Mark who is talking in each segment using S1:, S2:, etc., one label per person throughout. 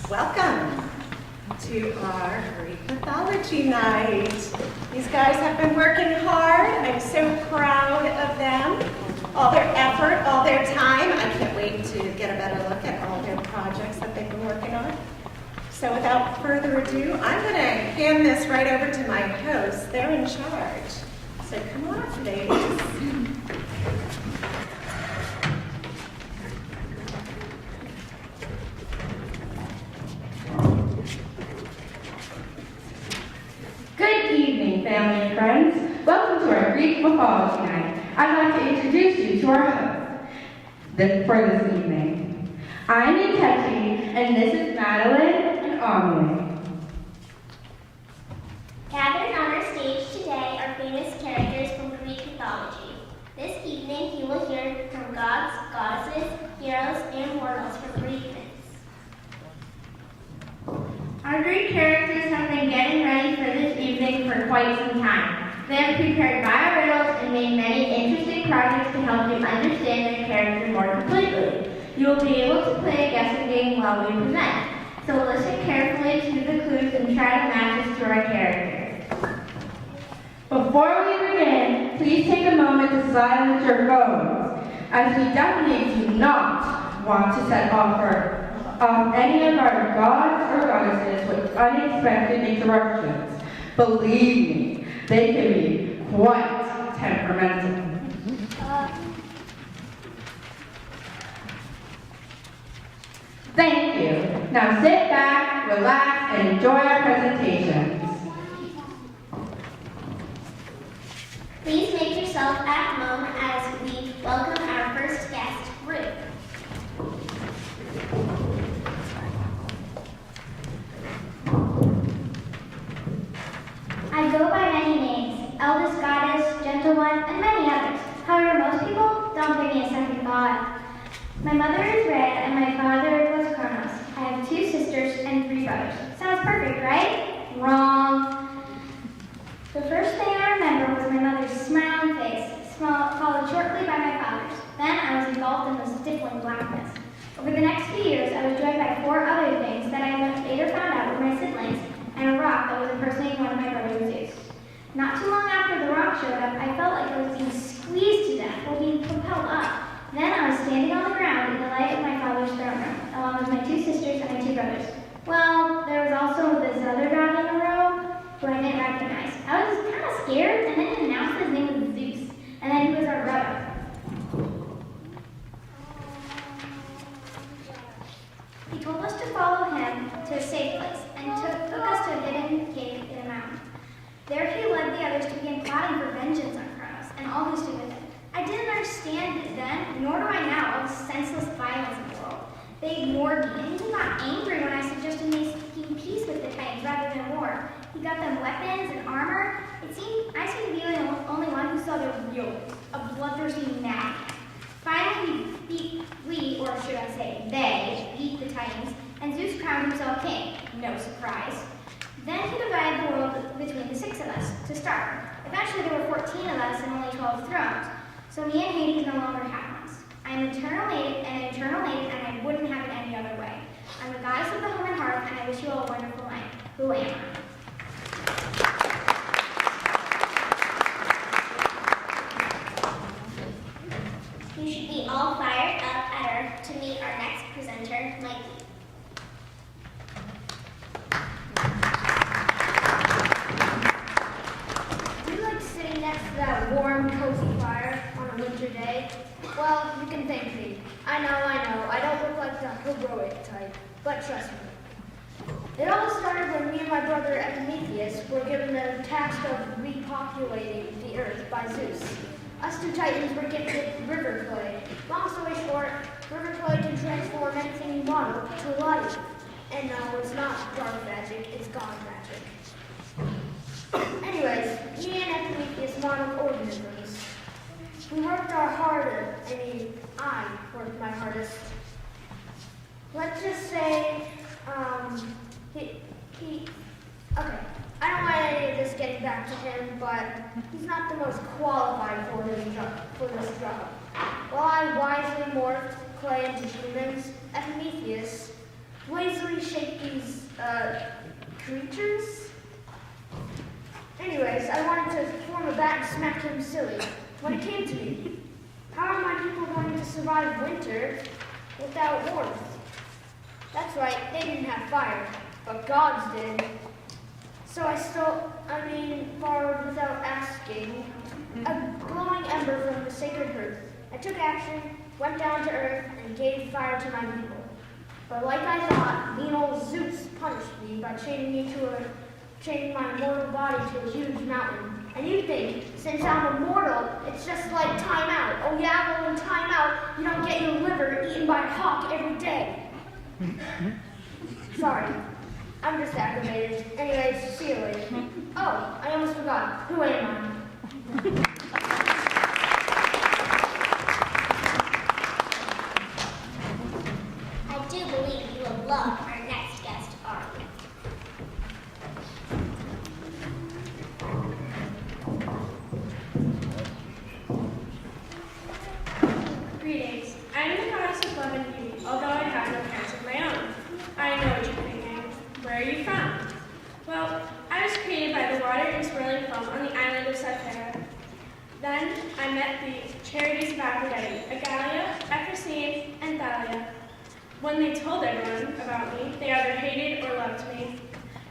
S1: Welcome to our Greek mythology night. These guys have been working hard. I'm so proud of them. All their effort, all their time. I can't wait to get a better look at all their projects that they've been working on. So without further ado, I'm going to hand this right over to my hosts. They're in charge. So come on, ladies.
S2: Good evening, family and friends. Welcome to our Greek mythology night. I'd like to introduce you to our host for this evening. I'm Nkechi, and this is Madeline and Amelie.
S3: Gathered on our stage today are famous characters from Greek mythology. This evening you will hear from gods, goddesses, heroes, and mortals from Greek myths.
S2: Our Greek characters have been getting ready for this evening for quite some time. They have prepared bio-riddles and made many interesting projects to help you understand their character more completely. You will be able to play a guessing game while we present. So listen carefully to the clues and try to match us to our characters. Before we begin, please take a moment to silence your phones, as we definitely do not want to set off any of our gods or goddesses with unexpected interruptions. Believe me, they can be quite temperamental. Thank you. Now sit back, relax, and enjoy our presentations.
S3: Please make yourself at home as we welcome our first guest, Ruth.
S4: I go by many names, eldest goddess, gentle one, and many others. However, most people don't give me a second thought. My mother is Rhea, and my father was Kronos. I have 2 sisters and 3 brothers. Sounds perfect, right? Wrong. The first thing I remember was my mother's smiling face, followed shortly by my father's. Then I was engulfed in the stifling blackness. Over the next few years, I was joined by 4 other things that I later found out were my siblings, and a rock that was impersonating one of my brothers, Zeus. Not too long after the rock showed up, I felt like I was being squeezed to death while being propelled up. Then I was standing on the ground in the light of my father's throne room, along with my 2 sisters and my 2 brothers. Well, there was also this other god in the room who I didn't recognize. I was kind of scared, and then he announced his name was Zeus, and then he was our brother. He told us to follow him to a safe place, and took us to a hidden cave in a mountain. There he led the others to begin plotting for vengeance on Kronos and all who stood with him. I didn't understand it then, nor do I now, all the senseless violence in the world. They ignored me, and he got angry when I suggested making peace with the Titans rather than war. He got them weapons and armor. I seemed to be the only one who saw their real, a bloodthirsty madman. Finally, we, or should I say they, beat the Titans, and Zeus crowned himself king. No surprise. Then he divided the world between the 6 of us, to start. Eventually there were 14 of us and only 12 thrones. So me and Hades no longer have ones. I am an eternal native, and I wouldn't have it any other way. I'm the goddess of the home and hearth, and I wish you all a wonderful night. Who am I?
S3: You should be all fired up at Earth to meet our next presenter, Mikey.
S4: Do you like sitting next to that warm, cozy fire on a winter day? Well, you can thank me. I know. I don't look like the heroic type, but trust me. It all started when me and my brother Epimetheus were given the task of repopulating the earth by Zeus. Us 2 titans were gifted river clay. Long story short, river clay can transform anything you want to life. And no, it's not dark magic, it's god magic. Anyways, me and Epimetheus modeled organisms. We worked our harder. I worked my hardest. Let's just say, okay, I don't want any of this getting back to him, but he's not the most qualified for this job. While I wisely morphed clay into humans, Epimetheus
S5: lazily shape these creatures. Anyways, I wanted to form a bat and smack him silly when it came to me. How are my people going to survive winter without warmth? That's right, they didn't have fire, but gods did. So borrowed without asking, a glowing ember from the sacred hearth. I took action, went down to earth, and gave fire to my people. But like I thought, mean old Zeus punished me by chaining my mortal body to a huge mountain. And you think, since I'm immortal, it's just like time out. Oh yeah, well in time out, you don't get your liver eaten by a hawk every day. Sorry, I'm just aggravated. Anyways, see you later. Oh, I almost forgot. Who am I?
S3: I do believe you will love our next guest, Ari.
S6: Greetings. I'm the goddess of love and beauty, although I have no parents of my own. I know what you're thinking. Where are you from? Well, I was created by the water and swirling foam on the island of South Londonderry. Then I met the charities of Aphrodite, Agalia, Ephrosyne, and Thalia. When they told everyone about me, they either hated or loved me.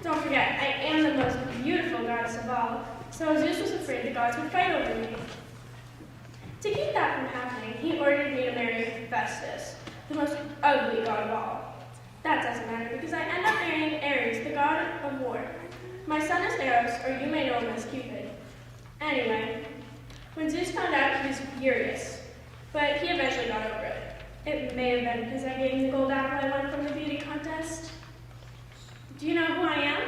S6: Don't forget, I am the most beautiful goddess of all, so Zeus was afraid the gods would fight over me. To keep that from happening, he ordered me to marry Hephaestus, the most ugly god of all. That doesn't matter because I end up marrying Ares, the god of war. My son is Eros, or you may know him as Cupid. Anyway, when Zeus found out, he was furious, but he eventually got over it. It may have been because I gave him the gold apple I won from the beauty contest. Do you know who I am?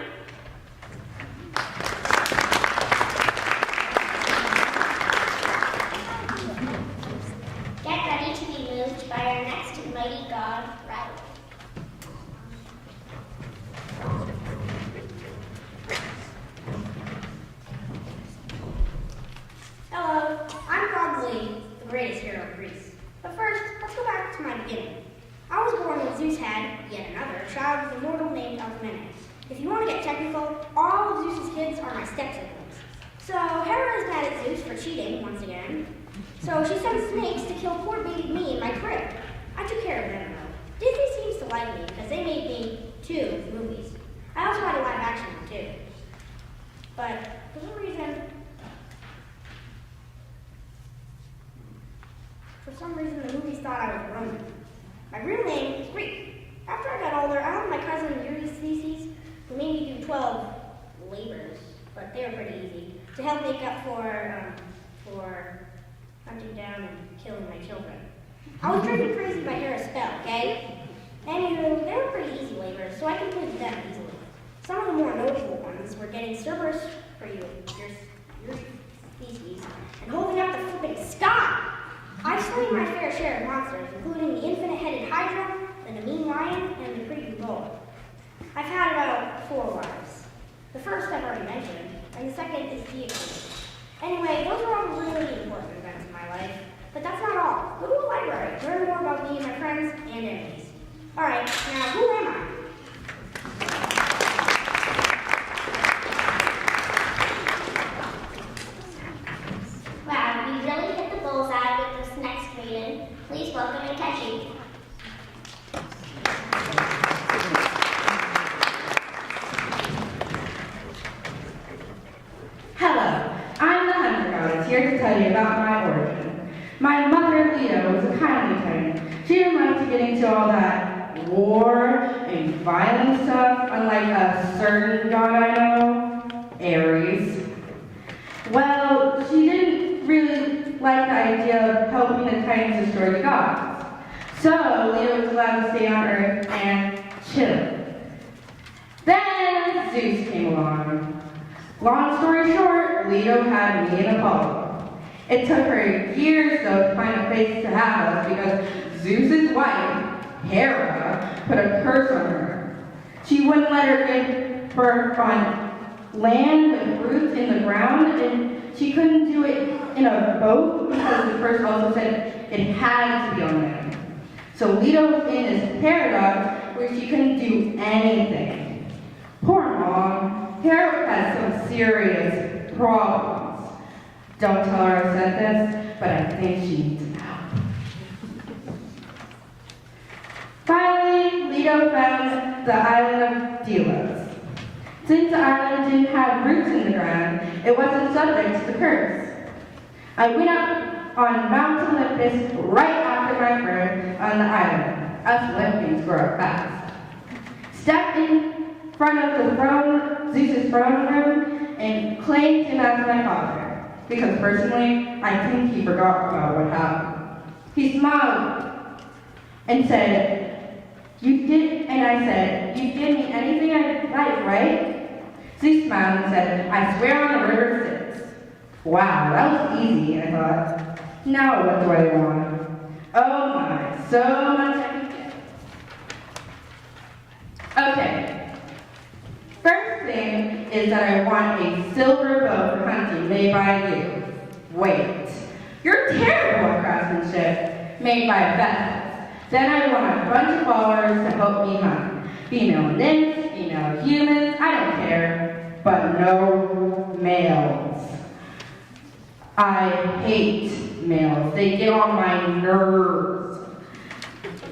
S3: Get ready to be moved by our next mighty god, Riley.
S7: Hello, I'm probably the greatest hero of Greece. But first, let's go back to my beginning. I was born when Zeus had, yet another, child with a mortal named Alcmeneus. If you want to get technical, all of Zeus's kids are my step-siblings. So Hera is mad at Zeus for cheating once again. So she sends snakes to kill poor baby me in my crib. I took care of them though. Disney seems to like me because they made me 2 movies. I also had a live action one too. But for some reason the movies thought I was Roman. My real name is Greek. After I got older, I had my cousin Ulysses, who made me do 12 labors, but they were pretty easy, to help make up for hunting down and killing my children. I was driven crazy by Hera's spell, okay? Anywho, they were pretty easy labors, so I completed them easily. Some of the more notable ones were getting Cerberus for your species and holding up the flipping sky. I've slain my fair share of monsters, including the infinite-headed Hydra, the Nemean lion, and the creepy bull. I've had about 4 wives. The first I've already mentioned, and the second is Theocles. Anyway, those are all really important events in my life. But that's not all. Go to a library, learn more about me and my friends and enemies. Alright, now who am I?
S3: Wow, we really hit the bullseye with this next maiden. Please welcome Nkechi.
S8: Hello, I'm the Hunter Goddess, here to tell you about my origin. My mother, Leto, was a kindly type. She didn't like to get into all that war and violent stuff, unlike a certain god I know, Ares. Well, she didn't really like the idea of helping the Titans destroy the gods. So, Leto was allowed to stay on Earth and chill. Then, Zeus came along. Long story short, Leto had me and Apollo. It took her years, though, to find a place to have us because Zeus's wife, Hera, put a curse on her. She wouldn't let her give birth on land with roots in the ground, and she couldn't do it in a boat because the curse also said it had to be on land. So Leto was in this paradox where she couldn't do anything. Poor Mom. Harold has some serious problems. Don't tell her I said this, but I think she needs help. Finally, Lido found the island of Delos. Since the island didn't have roots in the ground, it wasn't subject to the curse. I went up on Mount Olympus right after my birth on the island. Us Olympians grow up fast. Stepped in front of the throne, Zeus's throne room, and claimed him as my father. Because personally, I think he forgot about what happened. He smiled and said, I said, you give me anything I like, right? Zeus smiled and said, I swear on the river Styx. Wow, that was easy, I thought. Now what do I want? Oh my, so much I can get. Okay. First thing is that I want a silver bow for hunting made by you. Wait, you're terrible at craftsmanship, made by a vessel. Then I want a bunch of followers to help me hunt. Female nymphs, female humans, I don't care, but no males. I hate males. They get on my nerves.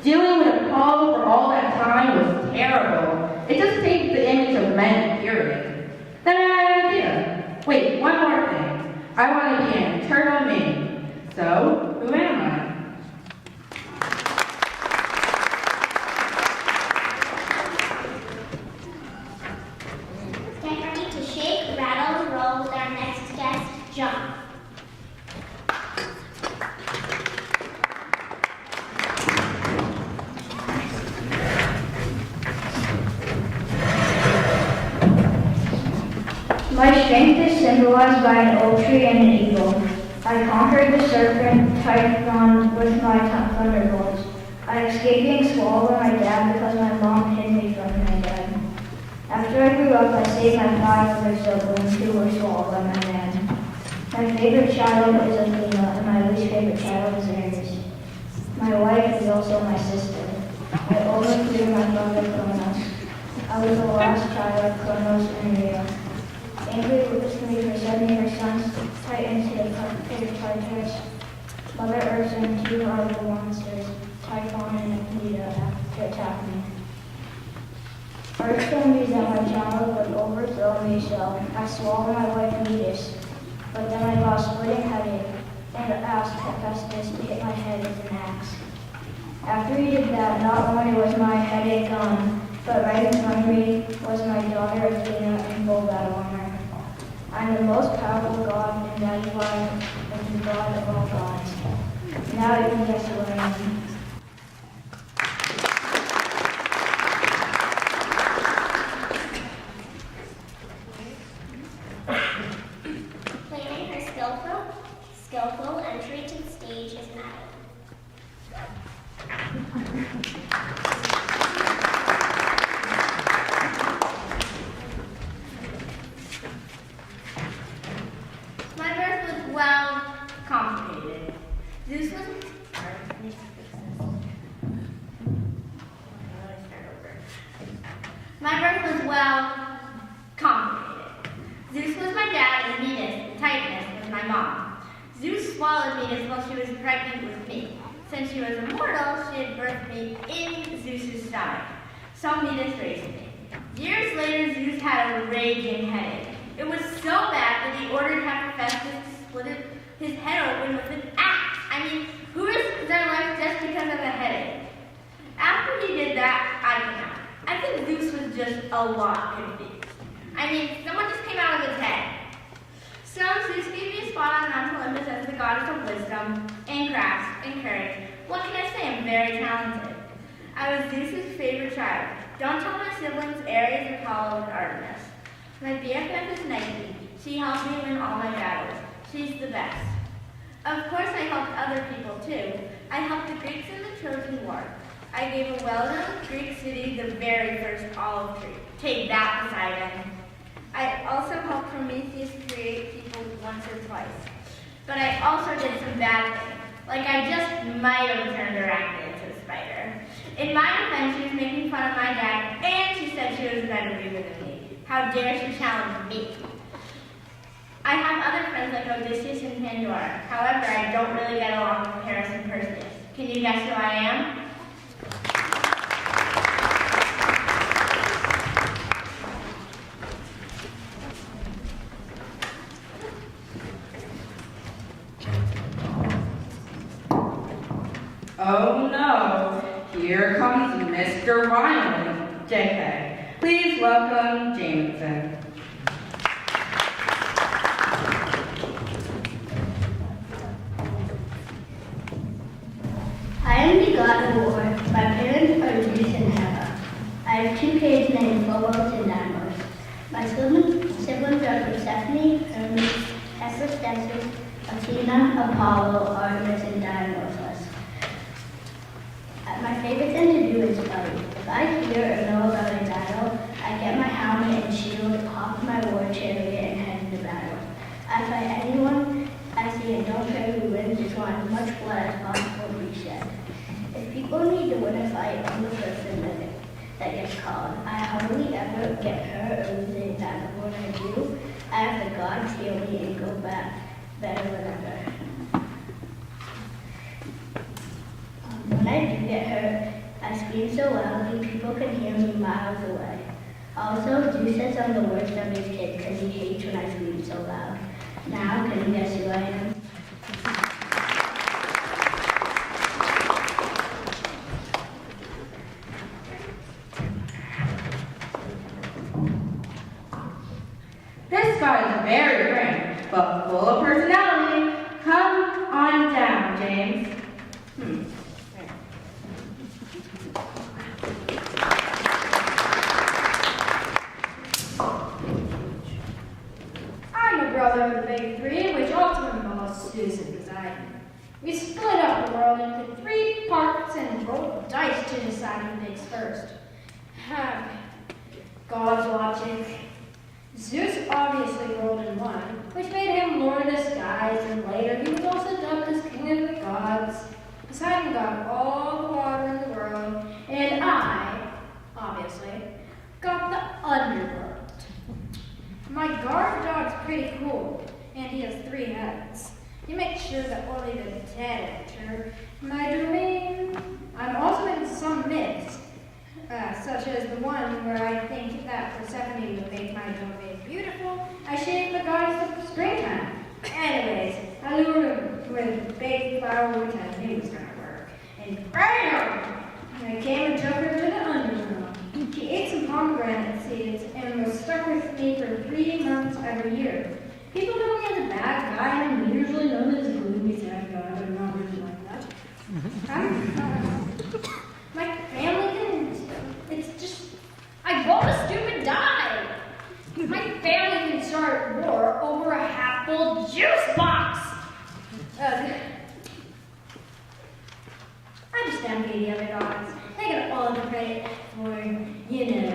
S8: Dealing with Apollo for all that time was terrible. It just takes the image of men, period. Then I had an idea. Wait, one more thing. I want to be an eternal maiden. So, who am I?
S3: Get ready to shake, rattle, and roll with our next guest, John.
S9: My strength is symbolized by an oak tree and an eagle. I conquered the serpent Typhon with my thunderbolts. I escaped being swallowed by my dad because my mom hid me from my dad. After I grew up, I saved my 5 other siblings who were swallowed by my dad. My favorite child is Athena, and my least favorite child is Ares. My wife is also my sister. I overthrew my brother Kronos. I was the last child of Kronos and Rhea. Angry with me for sending her sons Titans to the pit of Tartarus. Mother Earth and 2 horrible monsters, Typhon and Aphrodite, to attack me. Earth told me that my child would overthrow me, so I swallowed my wife Metis. But then I got a splitting headache and asked Hephaestus to hit my head with an axe. After he did that, not only was my headache gone, but right in front of me was my daughter Athena in full battle armor. I'm the most powerful god, and that is why I'm the god of all gods. Now you can guess what I am.
S3: Planning her skillful entry to the stage is Madeline.
S2: My birth was well complicated. Zeus was My birth was well complicated. Zeus was my dad and Metis, the Titaness, was my mom. Zeus swallowed Metis while she was pregnant with me. Since she was immortal, she had birthed me in Zeus's stomach. So Metis raised me. Years later, Zeus had a raging headache. It was so bad that he ordered Hephaestus to split his head open with an axe. I mean, who risks their life just because of a headache? After he did that, I came out. I think Zeus was just a lot confused. I mean, someone just came out of his head. So Zeus gave me a spot on Mount Olympus as the goddess of wisdom, and crafts, and courage. What can I say? I'm very talented. I was Zeus's favorite child. Don't tell my siblings Ares, Apollo, and Artemis. My BFF is Nike. She helped me win all my battles. She's the best. Of course, I helped other people too. I helped the Greeks in the Trojan War. I gave a well-known Greek city the very first olive tree. Take that, Poseidon. I also helped Prometheus create people once or twice. But I also did some bad things. Like I just might have turned Arachne into a fighter. In my defense, she was making fun of my dad, and she said she was a better weaver than me. How dare she challenge me? I have other friends like Odysseus and Pandora. However, I don't really get along with Paris and Perseus. Can you guess who I am?
S8: Oh no, here comes Mr. Violent. JK, please welcome Jameson.
S9: I am begotten of war. My parents are Zeus and Hera. I have two kids named Phobos and Deimos. My siblings are Persephone, Hermes, Hephaestus, Athena, Apollo, Artemis, and Dionysus. My favorite thing to do is fight. If I hear or know about a battle, I get my helmet and shield, hop my war chariot, and head into battle. I fight anyone I see and don't care who wins, just want as much blood as possible to be shed. If people need to win a fight, I'm the person that gets called. I hardly ever get hurt or lose a battle. When I do, I have the gods heal me and go back better than ever. When I do get hurt, I scream so loudly people can hear me miles away. Also, Zeus says I'm the worst of his kids because he hates when I scream so loud. Now, can you guess who I am?
S8: This guy is very grim, but full of personality. Come on down, James.
S5: I'm a brother of the big three, which ultimately involves Zeus and Poseidon. We split up the world into 3 parts and rolled dice to decide who digs first. God's logic. Zeus obviously rolled in 1, which made him Lord of the Skies, and later he was also dubbed as King of the Gods. Poseidon got all the water in the world, and I, obviously, got the underworld. My guard dog's pretty cool, and he has 3 heads. He makes sure that only the dead enter my domain. I'm also in some myths, such as the one where I think that Persephone would make my domain beautiful. I shave the goddess of springtime. Anyways, I lured him with big flower, which I knew was gonna work. And BAM! I came and took her to the underworld. She ate some pomegranate seeds and was stuck with me for 3 months every year. People know me as a bad guy, and I'm usually known as a gloomy sad guy, but I'm not really like that. My family didn't. It's just, I rolled a stupid die. My family can start a war over a half-full juice box. I just envy the other gods. They get all the credit for,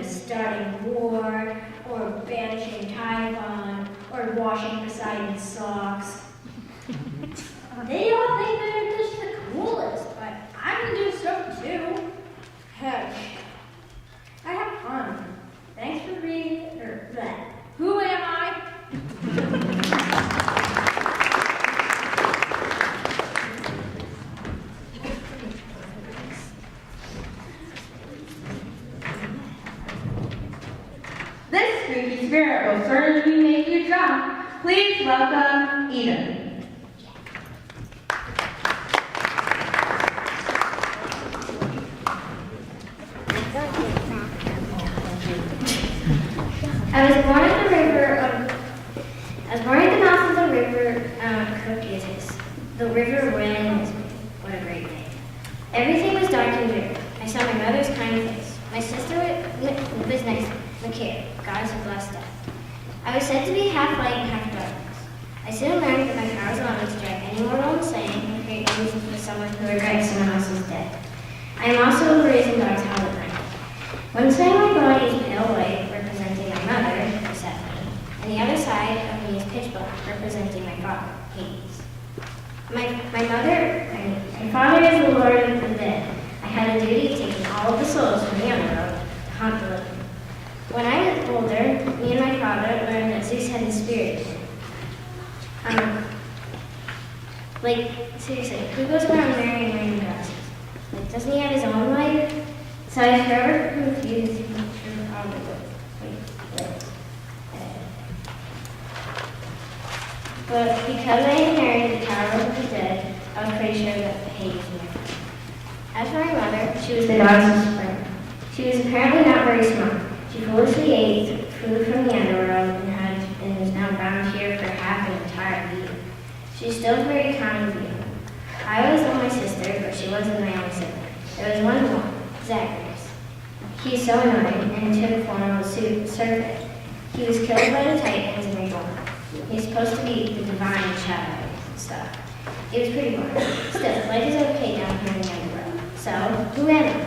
S5: starting war, or banishing Typhon, or washing Poseidon's socks. They all think they're just the coolest, but I can do stuff too. Heck, I have fun. Thanks for reading, or that. Who am I?
S8: This spooky spirit will certainly make you jump. Please welcome Eden.
S9: I was born at the mouth of the river Caucasus. The river ran. What a great day. Everything was dark and weird. I saw my mother's kind face. My sister was next to Micaiah, goddess of blessed death. I was said to be half light and half darkness. I soon learned that my powers allowed me to strike any mortal insane and create illusions for someone who regrets someone else's death. I am also a brazen dog's howl at night. One side of my body is pale white, representing my mother, Persephone, and the other side of me is pitch black, representing my father, Hades. My father is the Lord of the dead. I
S7: had a duty of taking all of the souls from the underworld to haunt the living. When I was older, me and my father learned that Zeus had his spirit. Seriously, who goes around marrying random gods? Like, doesn't he have his own wife? So I was forever confused if he true probably would. But because I inherited the power of the dead, I was pretty sure that Hades was my friend. As for my mother, she was the dog's friend. She was apparently not very smart. She foolishly ate food from the underworld and is now bound here for half an entire year. She's still very kind to you. I always loved my sister, but she wasn't my only sibling. There was one more, Zacharias. He's so annoying and took form of a serpent. He was killed by the Titans and reborn. He's supposed to be the divine shadow and stuff. It was pretty boring. Still, life is okay down here in the underworld. So, who am I?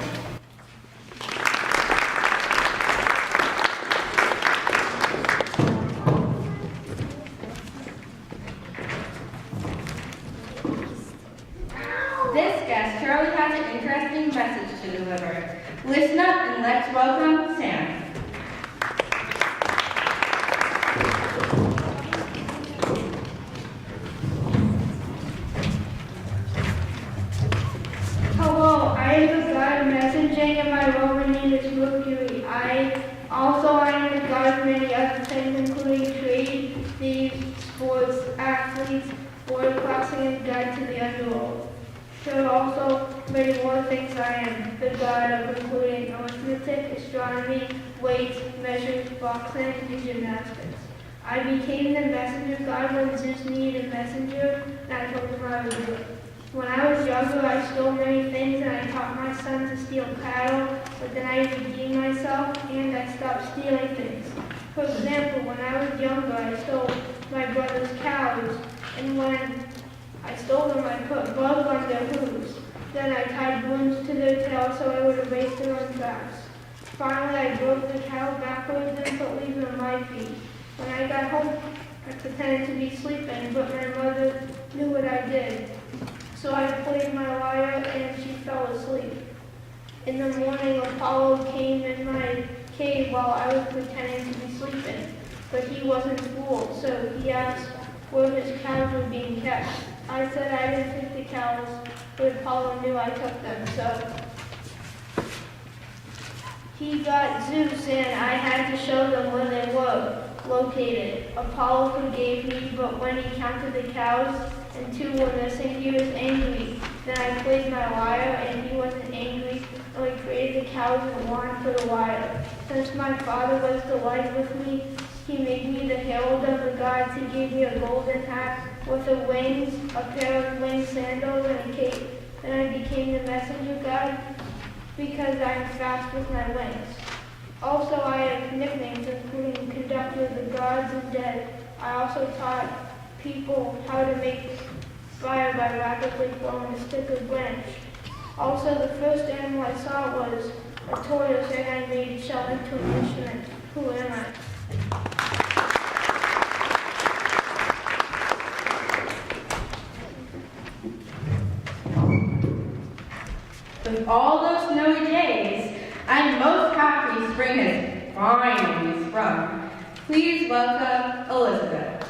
S8: This guest surely has an interesting message to deliver. Listen up and let's welcome Sam.
S10: Hello, I am the god of messaging and my Roman name is Mercury. I am the god of many other things including trade, thieves, sports, athletes, border crossing, and guide to the underworld. There are also many more things I am the god of, including arithmetic, astronomy, weights, measures, boxing, and gymnastics. I became the messenger god when Zeus needed a messenger, and I told him I would do it. When I was younger, I stole many things, and I taught my son to steal cattle, but then I redeemed myself, and I stopped stealing things. For example, when I was younger, I stole my brother's cows, and when I stole them, I put bugs on their hooves. Then I tied brooms to their tails so I would erase their own tracks. Finally, I drove the cow backwards and put leaves on my feet. When I got home, I pretended to be sleeping, but my mother knew what I did. So I played my lyre and she fell asleep. In the morning, Apollo came in my cave while I was pretending to be sleeping. But he wasn't fooled, so he asked where his cows were being kept. I said I didn't take the cows, but Apollo knew I took them, so he got Zeus and I had to show them where they were located. Apollo forgave me, but when he counted the cows and 2 were missing, he was angry. Then I played my lyre and he wasn't angry, and we created the cows and won for the lyre. Since my father was delighted with me, he made me the herald of the gods. He gave me a golden hat with the wings, a pair of winged sandals, and a cape. Then I became the messenger god because I'm fast with my wings. Also, I have nicknames including conductor of the gods and dead. I also taught people how to make fire by rapidly throwing a stick or branch. Also, the first animal I saw was a tortoise, and I made shell into an instrument. Who am I?
S8: With all those snowy days, I'm most happy spring has finally sprung. Please welcome Elizabeth.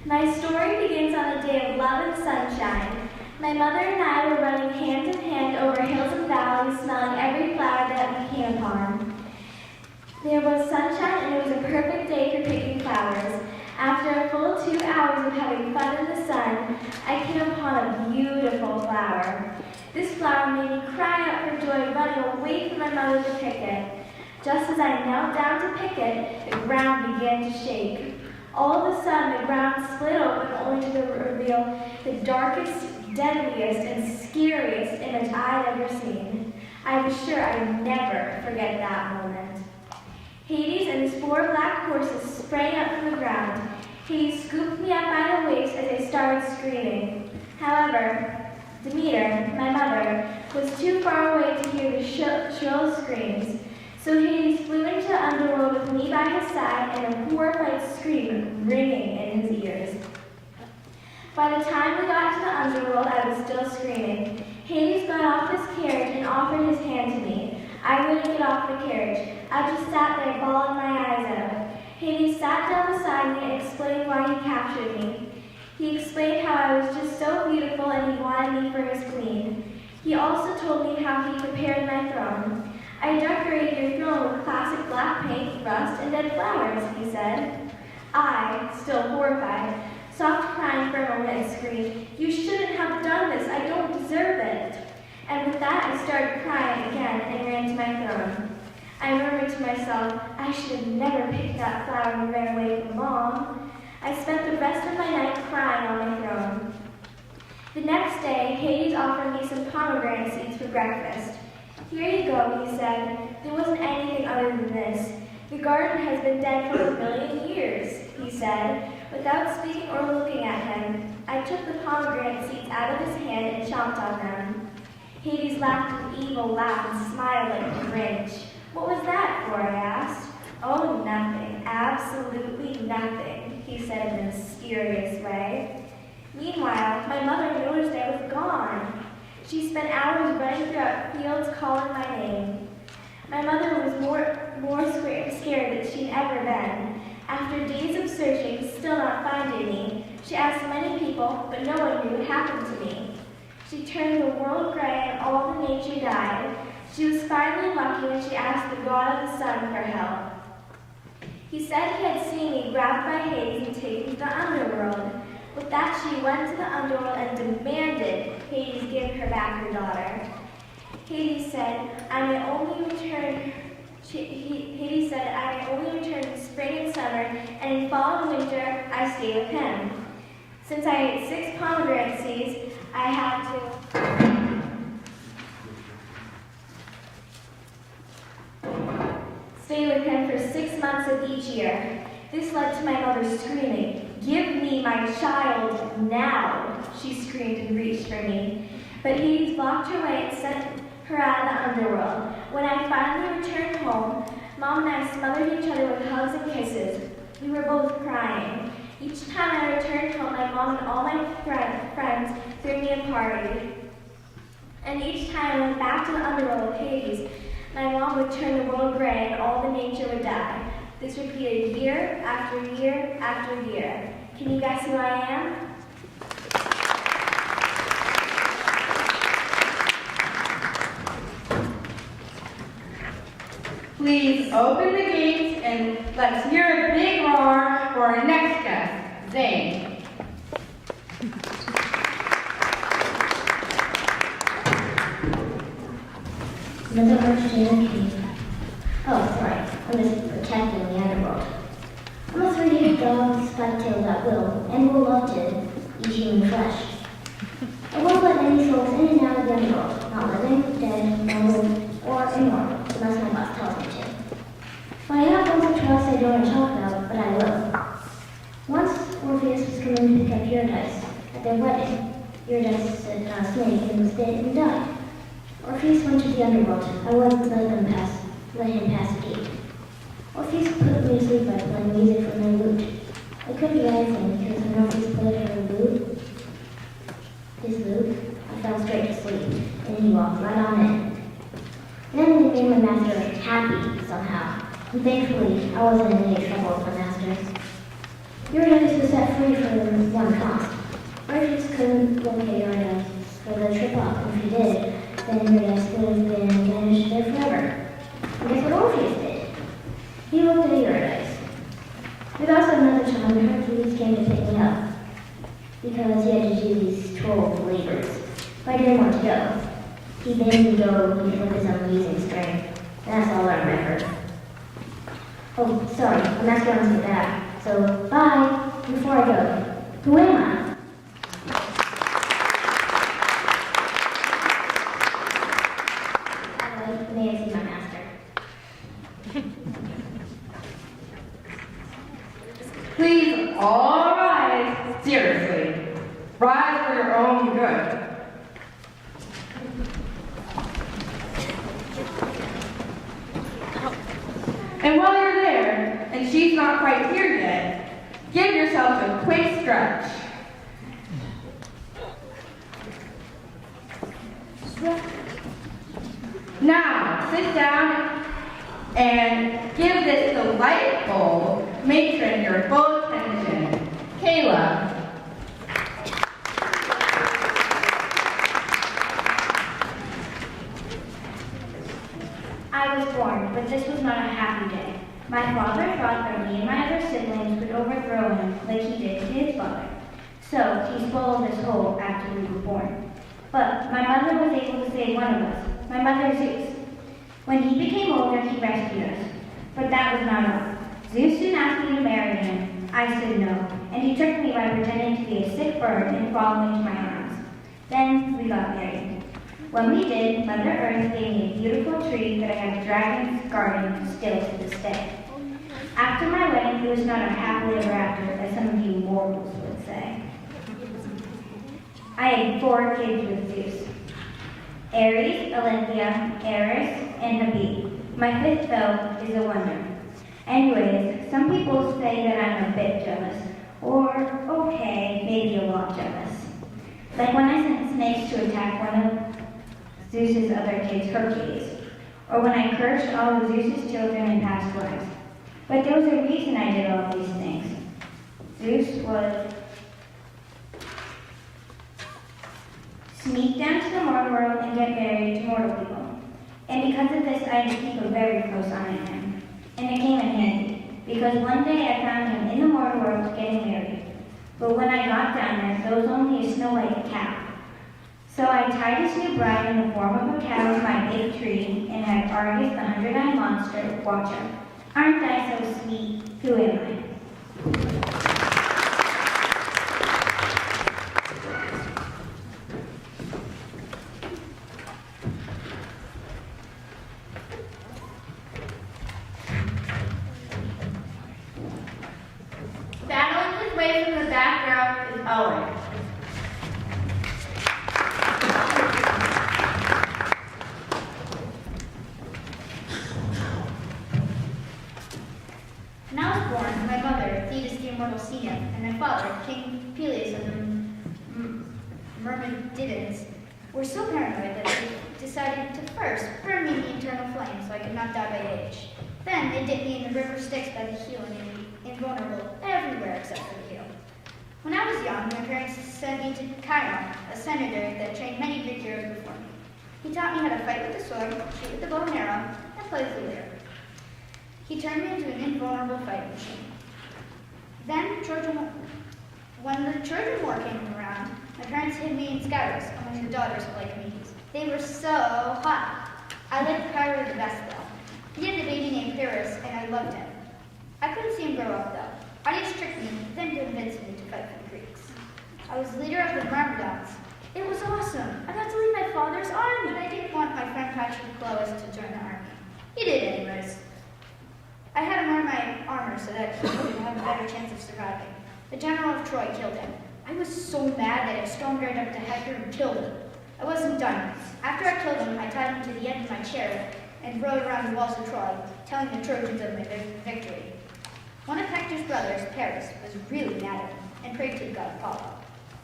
S11: My story begins on a day of love and sunshine. My mother and I were running hand in hand over hills and valleys, smelling every flower that we came upon. There was sunshine and it was a perfect day for picking flowers. After a full 2 hours of having fun in the sun, I came upon a beautiful flower. This flower made me cry out for joy, running away from my mother to pick it. Just as I knelt down to pick it, the ground began to shake. All of a sudden, the ground split open only to reveal the darkest, deadliest, and scariest image I had ever seen. I'm sure I'd never forget that moment. Hades and his 4 black horses sprang up from the ground. Hades scooped me up by the waist as I started screaming. However, Demeter, my mother, was too far away to hear the shrill screams. So Hades flew into the underworld with me by his side and a horrified scream ringing in his ears. By the time we got to the underworld, I was still screaming. Hades got off his carriage and offered his hand to me. I wouldn't get off the carriage. I just sat there bawling my eyes out. Hades sat down beside me and explained why he captured me. He explained how I was just so beautiful and he wanted me for his queen. He also told me how he prepared my throne. I decorated your throne with classic black paint, rust, and dead flowers, he said. I, still horrified, stopped crying for a moment and screamed, "You shouldn't have done this. I don't deserve it." And with that, I started crying again and ran to my throne. I murmured to myself, I should have never picked that flower and ran away from Mom. I spent the rest of my night crying on my throne. The next day, Hades offered me some pomegranate seeds for breakfast. "Here you go," he said. "There wasn't anything other than this. The garden has been dead for 1,000,000 years, he said. Without speaking or looking at him, I took the pomegranate seeds out of his hand and chomped on them. Hades laughed an evil laugh and smiled like a Grinch. "What was that for?" I asked. "Oh, nothing, absolutely nothing," he said in a mysterious way. Meanwhile, my mother noticed I was gone. She spent hours running throughout fields calling my name. My mother was more scared than she'd ever been. After days of searching, still not finding me, she asked many people, but no one knew what happened to me. She turned the world gray and all the nature died. She was finally lucky when she asked the god of the sun for help. He said he had seen me grabbed by Hades and taken to the underworld. With that, she went to the underworld and demanded Hades give her back her daughter. Hades said, I may only return in spring and summer, and in fall and winter, I stay with him. Since I ate 6 pomegranate seeds, I had to stay with him for 6 months of each year. This led to my mother screaming, "Give me my child now!" She screamed and reached for me. But Hades blocked her way and sent her out of the underworld. When I finally returned home, Mom and I smothered each other with hugs and kisses. We were both crying. Each time I returned home, my mom and all my friends threw me a party. And each time I went back to the underworld with Hades, my mom would turn the world gray and all the nature would die. This repeated year after year after year. Can you guess who I am?
S8: Please open the gates and let's hear a big roar for our next guest, Zane.
S12: Another merged in a cave. Oh, sorry. I'm just protecting the underworld. I'm a 3-headed dog, spike-tailed at will, and will love to eat human flesh. I won't let any souls in and out of the underworld, not living, dead, mortal, or immortal, unless my boss tells me to. But I have ones of trust I don't want to talk about, but I will. Once, Orpheus was coming to pick up Eurydice at their wedding. Eurydice said a snake and was dead and died. Orpheus went to the underworld. I wouldn't let him pass the gate. Orpheus put me to sleep by playing music from my lute. I couldn't do anything because when Orpheus played his lute, I fell straight to sleep, and he walked right on in. Then they made my master happy somehow, and thankfully I wasn't in any trouble with my masters. Eurydice was set free for one cost. Orpheus couldn't locate Eurydice for the trip up, and if he did, then Eurydice would have been banished there forever. And guess what Orpheus did? He looked at Eurydice. There's also another time when Hercules came to pick me up, because he had to do these troll labors. But I didn't want to go. He made me go with his amazing strength. And that's all I remember. Oh, sorry, I'm asking on to get back. So, bye. Before I go, who am I? May I see my master?
S8: Please all rise. Seriously. Rise for your own good. And while you're there, and she's not quite here yet, give yourself a quick stretch. Now, sit down and give this delightful matron your full attention. Kayla.
S9: I was born, but this was not a happy day. My father thought that me and my other siblings would overthrow him like he did to his father. So he swallowed us whole after we were born. But my mother was able to save one of us, my mother Zeus. When he became older, he rescued us. But that was not all. Zeus soon asked me to marry him. I said no, and he tricked me by pretending to be a sick bird and falling into my arms. Then we got married. When we did, Mother Earth gave me a beautiful tree that I have a dragon's garden still to this day. After my wedding, it was not a happily ever after, as some of you mortals would say. I had 4 kids with Zeus: Ares, Olympia, Eris, and Habib. My 5th, though, is a wonder. Anyways, some people say that I'm a bit jealous, or, okay, maybe a lot jealous. Like when I sent snakes to attack one of Zeus's other kids, Hercules, or when I cursed all of Zeus's children in past lives. But there was a reason I did all these things. Zeus would sneak down to the mortal world and get married to mortal people. And because of this, I had to keep a very close eye on him. And it came in handy, because one day I found him in the mortal world getting married. But when I got down there, there was only a Snow White cow. So I tied his new bride in the form of a cow to my big tree and had Argus the 100-eyed monster watch her. Aren't I so sweet? Who am I?
S2: Battling his way from the background is Owen.
S4: When I was born, my mother, Thetis the immortal sea nymph, and my father, King Peleus of the Myrmidons, were so paranoid that they decided to first burn me in the eternal flame so I could not die by age. Then they dipped me in the river Styx by the heel and made me invulnerable everywhere except for the heel. When I was young, my parents sent me to Chiron, a senator that trained many Greek heroes before me. He taught me how to fight with the sword, shoot with the bow and arrow, and play the lyre. He turned me into an invulnerable fighting machine. Then, when the Trojan War came around, my parents hid me in scouters among the daughters of Lycomedes. They were so hot. I liked Chiron the best, though. He had a baby named Paris, and I loved him. I couldn't see him grow up, though. Audius tricked me, then convinced me to fight for the Greeks. I was leader of the Myrmidons. It was awesome. I got to lead my father's army, but I didn't want my friend Patroclus to join the army. He did anyways. I had him wear my armor so that he would have a better chance of surviving. The general of Troy killed him. I was so mad that I stormed right up to Hector and killed him. I wasn't done. After I killed him, I tied him to the end of my chariot and rode around the walls of Troy, telling the Trojans of my victory. One of Hector's brothers, Paris, was really mad at him and prayed to the god Apollo.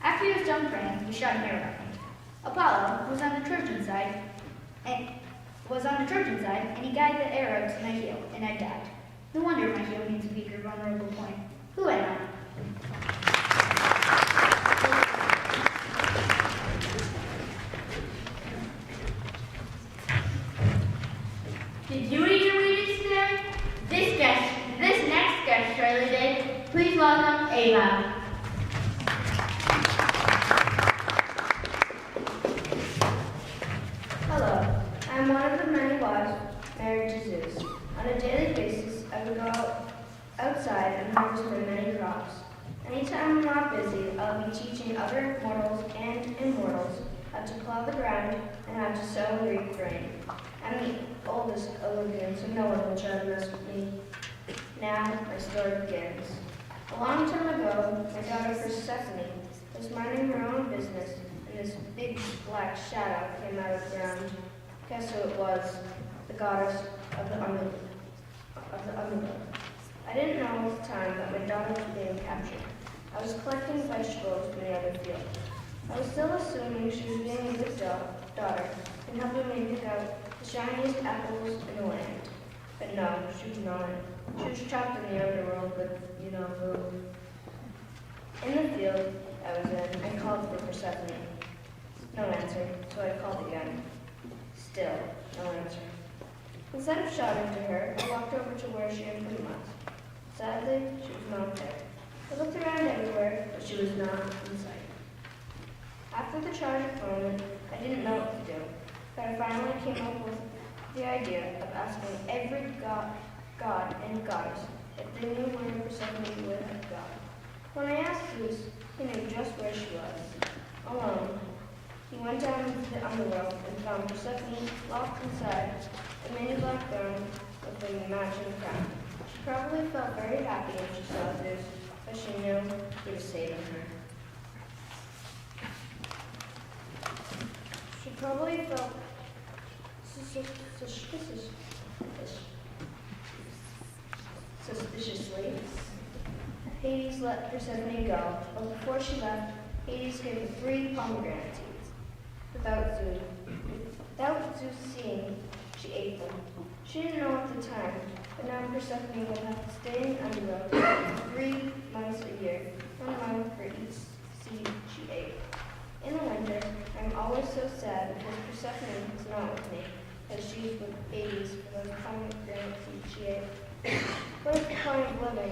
S4: After he was done praying, he shot an arrow at me. Apollo was on the Trojan side, and he guided the arrow to my heel, and I died. No wonder my heel needs a weaker, vulnerable point. Who am I?
S2: Did you eat your Wheaties today? This next guest surely did. Please welcome Ava.
S13: Hello, I am one of the many wives married to Zeus. On a daily basis, I would go outside and harvest my many crops. Anytime I'm not busy, I'll be teaching other mortals and immortals how to plow the ground and how to sow and reap grain. I'm the oldest Olympian, so no one will try to mess with me. Now, my story begins. A long time ago, my daughter Persephone was minding her own business, and this big black shadow came out of the ground. Guess who it was? The goddess of the of the underworld. I didn't know at the time that my daughter was being captured. I was collecting vegetables from the other field. I was still assuming she was being a good daughter and helping me pick out the shiniest apples in the land. But no, she was not. She was trapped in the underworld with, you know who. In the field I was in, I called for Persephone. No answer, so I called again. Still, no answer. Instead of shouting to her, I walked over to where she had been left. Sadly, she was not there. I looked around everywhere, but she was not in sight. After the tragic moment, I didn't know what to do, but I finally came up with the idea of asking every god and goddess if they knew where Persephone would have gone. When I asked Zeus, he knew just where she was. Alone, he went down into the underworld and found Persephone locked inside a mini black throne with a matching crown. She probably felt very happy when she saw Zeus, but she knew he was saving her. She probably felt suspiciously. Hades let Persephone go, but before she left, Hades gave her 3 pomegranate seeds. Without Zeus seeing, she ate them. She didn't know at the time, but now Persephone would have to stay in the underworld for 3 months a year, 1 month for each seed she ate. In the winter, I'm always so sad because Persephone is not with me, because she's with Hades for those pomegranate seeds she ate. What is the point of living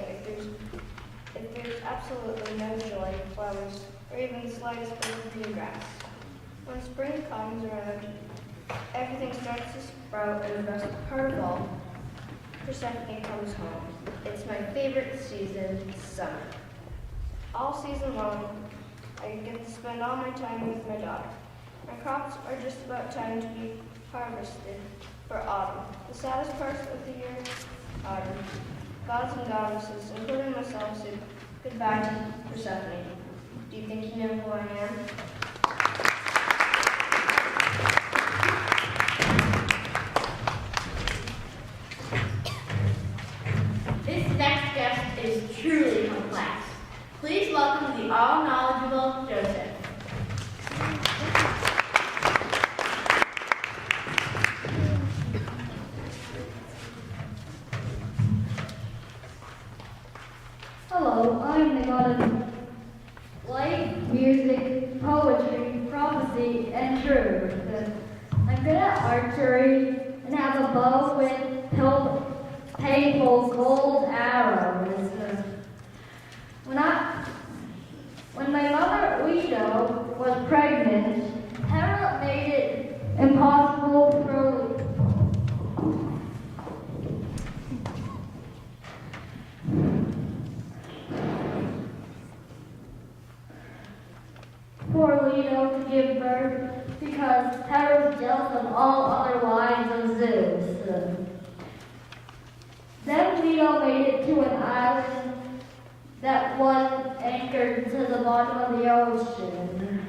S13: if there's absolutely no joy, flowers, or even the slightest bit of green grass? When spring comes around, everything starts to sprout, and the best part of all, Persephone comes home. It's my favorite season, summer. All season long, I get to spend all my time with my daughter. My crops are just about time to be harvested for autumn. The saddest part of the year, autumn. Gods and goddesses, including myself, say goodbye to Persephone. Do you think you know who I am?
S2: This next guest is truly complex. Please welcome the all-knowledgeable Joseph.
S9: Hello, I'm the god of light, music, poetry, prophecy, and truth. I'm good at archery and have a bow with painful gold arrows. When my mother, Lido, was pregnant, Hera made it impossible for Lido to give birth because Hera was jealous of all other wives of Zeus. Then Lido made it to an island that was anchored to the bottom of the ocean.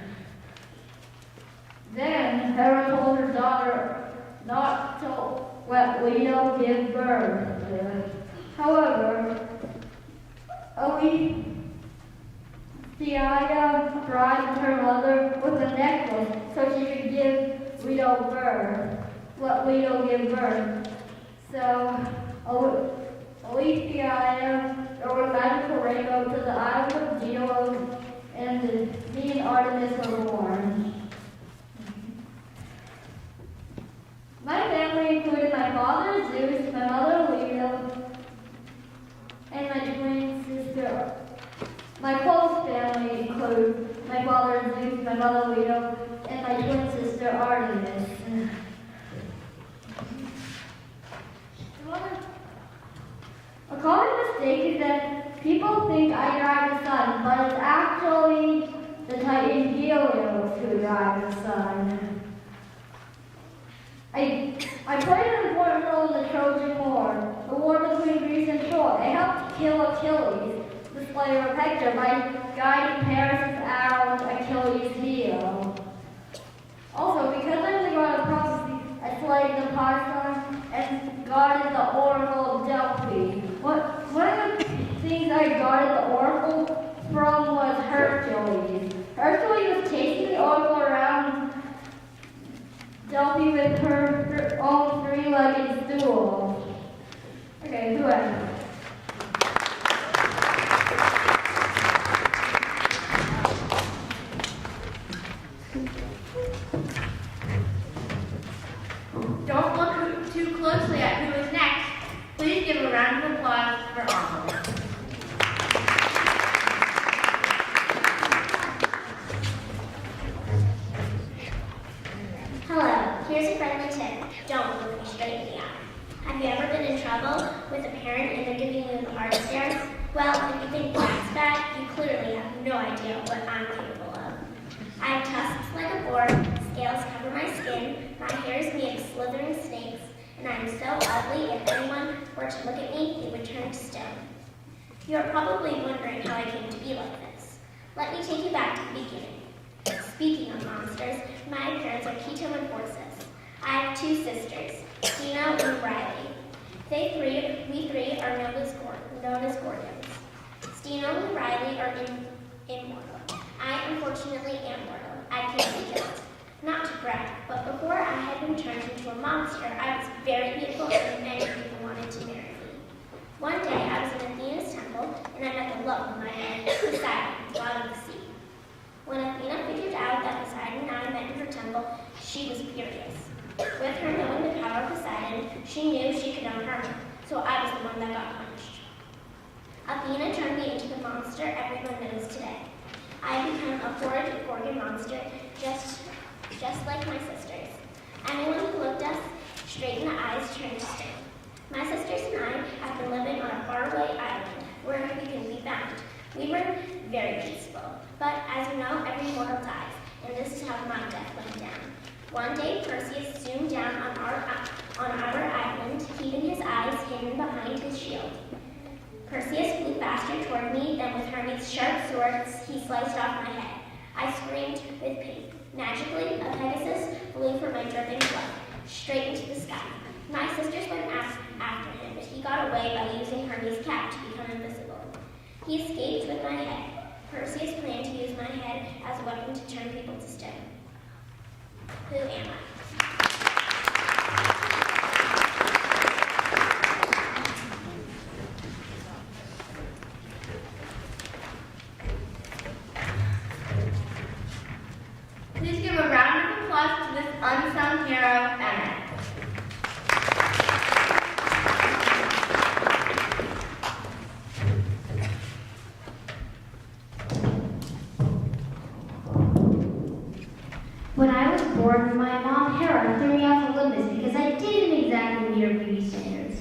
S9: Then Hera told her daughter not to let Lido give birth. However, Aletheia bribed her mother with a necklace so she could give Lido birth. Let Lido give birth. So Aletheia rode a magical rainbow to the island of Delos, and me and Artemis were born. My family included my father Zeus, my mother Lido, and my twin sister. My close family includes my father Zeus, my mother Lido, and my twin sister Artemis. A common mistake is that people think I drive the sun, but it's actually the Titan Helios who drives the sun. I played an important role in the Trojan War, the war between Greece and Troy. I helped kill Achilles, the slayer of Hector, by guiding Paris' arrow to Achilles' heel. Also, because I'm the god of prophecy, I slayed the python and guarded the oracle of Delphi. deities I got in the oracle from was Hercules. Hercules was chasing the oracle around Delphi with her own three-legged stool. Okay, who else?
S2: Don't look too closely at who is next. Please give a round of applause for Arnold.
S3: Hello, here's a friendly tip. Don't look me straight in the eye. Have you ever been in trouble with a parent and they're giving you the hard stares? Well, if you think that's bad, you clearly have no idea what I'm capable of. I have tusks like a boar, scales cover my skin, my hair is made of slithering snakes, and I am so ugly if anyone were to look at me, they would turn to stone. You are probably wondering how I came to be like this. Let me take you back to the beginning. Speaking of monsters, my parents are Keto and Forces. I have two sisters, Dino and Riley. We three are known as Gorgons. Stino and Riley are immortal. I unfortunately am mortal. I can't be killed. Not to brag, but before I had been turned into a monster, I was very beautiful and many people wanted to marry me. One day I was in Athena's temple and I met the love of my life, Poseidon, god of the sea. When Athena figured out that Poseidon and I met in her temple, she was furious. With her knowing the power of Poseidon, she knew she could unharm him, so I was the one that got punished. Athena turned me into the monster everyone knows today. I have become a horrid Gorgon monster, just like my sisters. Anyone who looked us straight in the eyes turned to stone. My sisters and I have been living on a faraway island where we can be found. We were very peaceful, but as you know, every mortal dies, and this is how my death went down. One day, Perseus zoomed down on our island, keeping his eyes hidden behind his shield. Perseus flew faster toward me than with Hermes' sharp swords he sliced off my head. I screamed with pain. Magically, a Pegasus flew from my dripping blood, straight into the sky. My sisters went after him, but he got away by using Hermes' cap to become invisible. He escaped with my head. Perseus planned to use my head as a weapon to turn people to stone. Who am I?
S2: Please give a round of applause to this unsung hero, Emmett.
S12: When I was born, my mom, Hera, threw me off Olympus because I didn't exactly meet her beauty standards.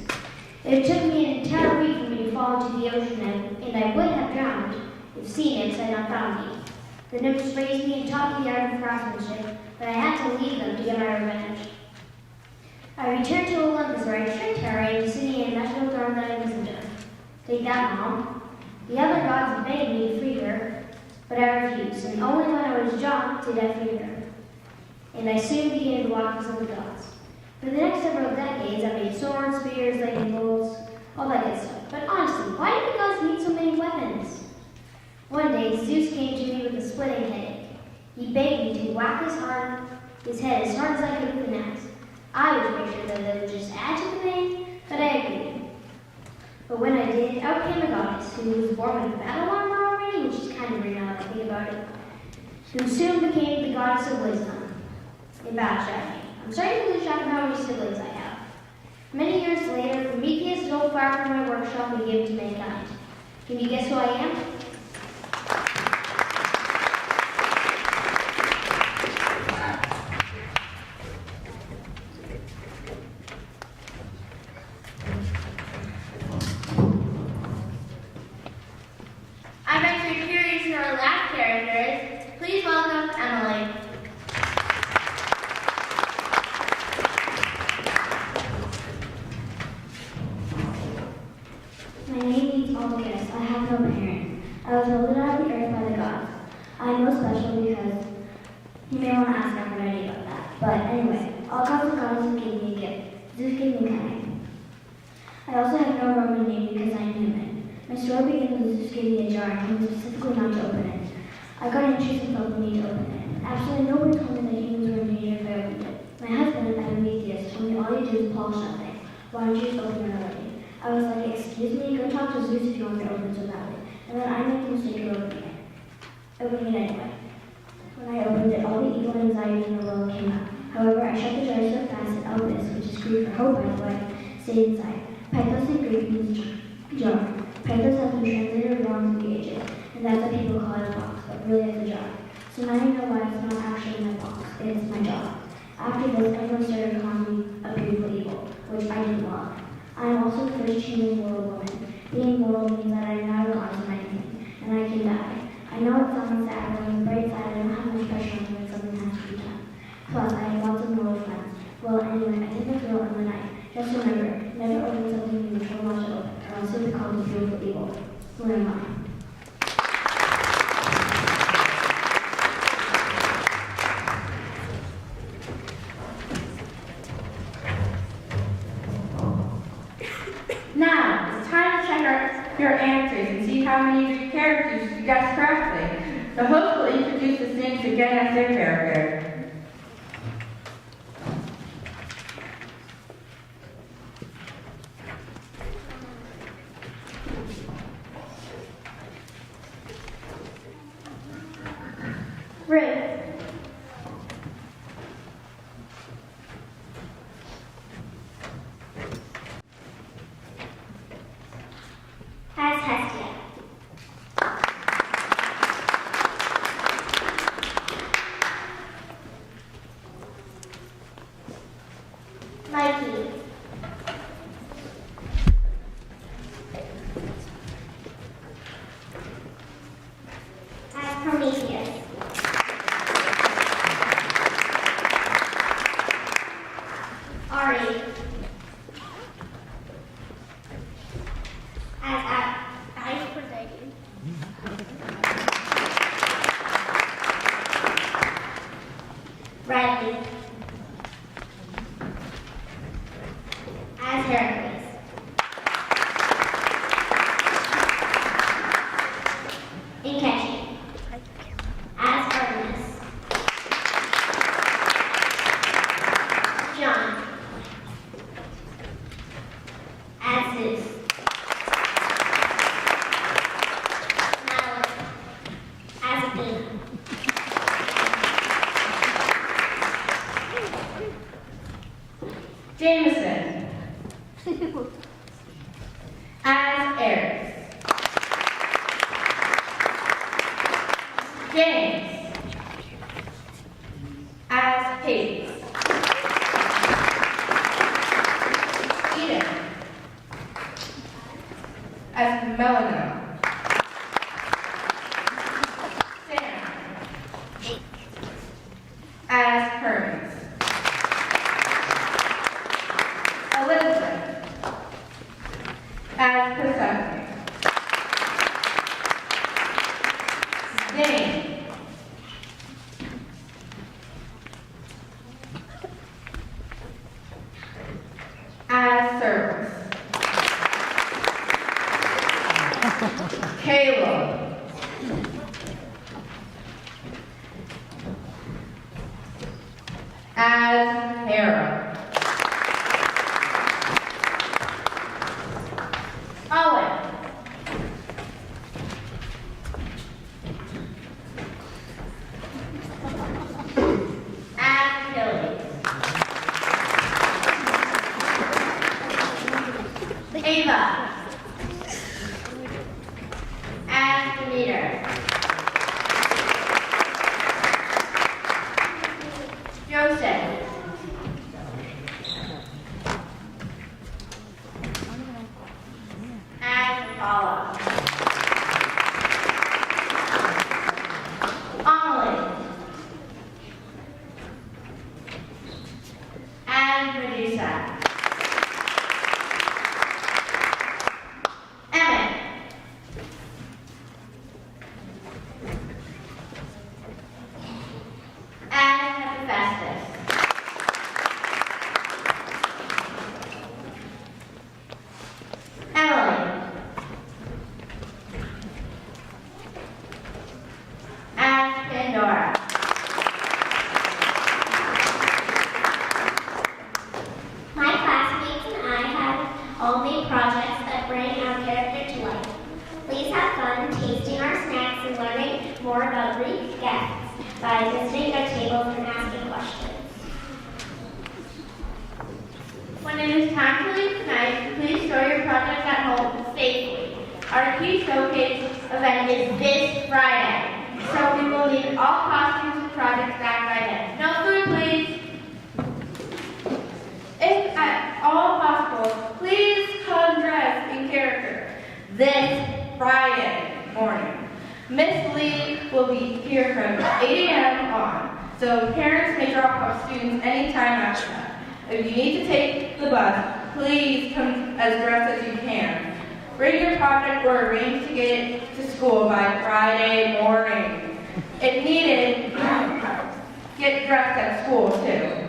S12: It took me an entire week for me to fall into the ocean, and I would have drowned if sea nymphs had not found me. The nymphs raised me and taught me the art of craftsmanship, but I had to leave them to get my revenge. I returned to Olympus where I tricked Hera into sitting in a magical throne that I listened to her. Take that, Mom. The other gods begged me to free her, but I refused, and only when I was young did I free her. And I soon began to walk with the gods. For the next several decades, I made swords, spears, lightning bolts, all that good stuff. But honestly, why did the gods need so many weapons? One day, Zeus came to me with a splitting headache. He begged me to whack his head as hard as I could with an axe. I was pretty sure that they would just add to the pain, but I agreed. But when I did, out came a goddess who was born with battle armor already, which is kind of weird now that I think about it, who soon became the goddess of wisdom. In battle strategy. I'm starting to lose track of how many siblings I have. Many years later, Prometheus stole fire from my workshop and gave it to mankind. Can you guess who I am?
S2: I bet you're curious who our last character is. Please welcome Emily.
S9: My name means all the gifts. I have no parent. I was lifted out of the earth by the gods. I am most special because you may want to ask Aphrodite about that. But anyway, all gods and goddesses gave me a gift. Zeus gave me kind. I also have no Roman name because I am human. My story story began with Zeus giving me a jar and told me specifically not to open it. I got anxious and felt the need to open it. Absolutely nobody told me that humans were in danger if I opened it. My husband, an atheist, told me all you do is polish something. Why don't you just open it already? I was like, excuse me, go talk to Zeus if you want me to open it so badly. And then I made the mistake of opening it anyway. When I opened it, all the evil anxiety in the world came out. However, I shut the jar so fast that Elvis, which is Greek for hope by the way, stayed inside. Pythos in Greek means jar. Pythos has been translated wrong through the ages, and that's what people call it a box, but really it's a jar. So now you know why it's not actually my box, it's my jar. After this, everyone started calling me a beautiful evil, which I didn't love. I am also the first human mortal woman. Being mortal means that I am not a goddess of anything, and I can die. I know it sounds sad, but on the bright side, I don't have much pressure on me when something has to be done. Plus, I have lots of mortal friends. Well, anyway, I take a thrill in the night. Just remember, never open something you were told not to open, or else you'll be called a beautiful evil. Who am I?
S8: Now, it's time to check your answers and see how many of your characters you guessed correctly. The host will introduce the Sphinx again as their character.
S11: Ruth.
S3: As Hestia. Mikey. As Prometheus. Ari. As Aphrodite. Riley. As Heracles. Inkeshi. As Artemis. John. As Zeus. Madeline. As Athena.
S8: Jameson. As Ares. James. As Hades. Eden. As Melina. Sam. As Hermes. Elizabeth. As Persephone. Zane. As Cerberus. Caleb. As Hera. Owen. As Achilles. Ava. As Demeter. Joseph. As Apollo. Amelie. As Medusa. Emmett.
S3: that bring our character to life. Please have fun tasting our snacks and learning more about Greek guests by visiting our tables and asking questions.
S2: When it is time to leave tonight, please store your projects at home safely. Our key showcase event is this Friday, so we will need all costumes and projects back by then. No food, please. If at all possible, please come dressed in character this Friday morning. Miss Lee will be here from 8 a.m. on, so parents may drop off students anytime after that. If you need to take the bus, please come as dressed as you can. Bring your project or arrange to get it to school by Friday morning. If needed, get dressed at school too.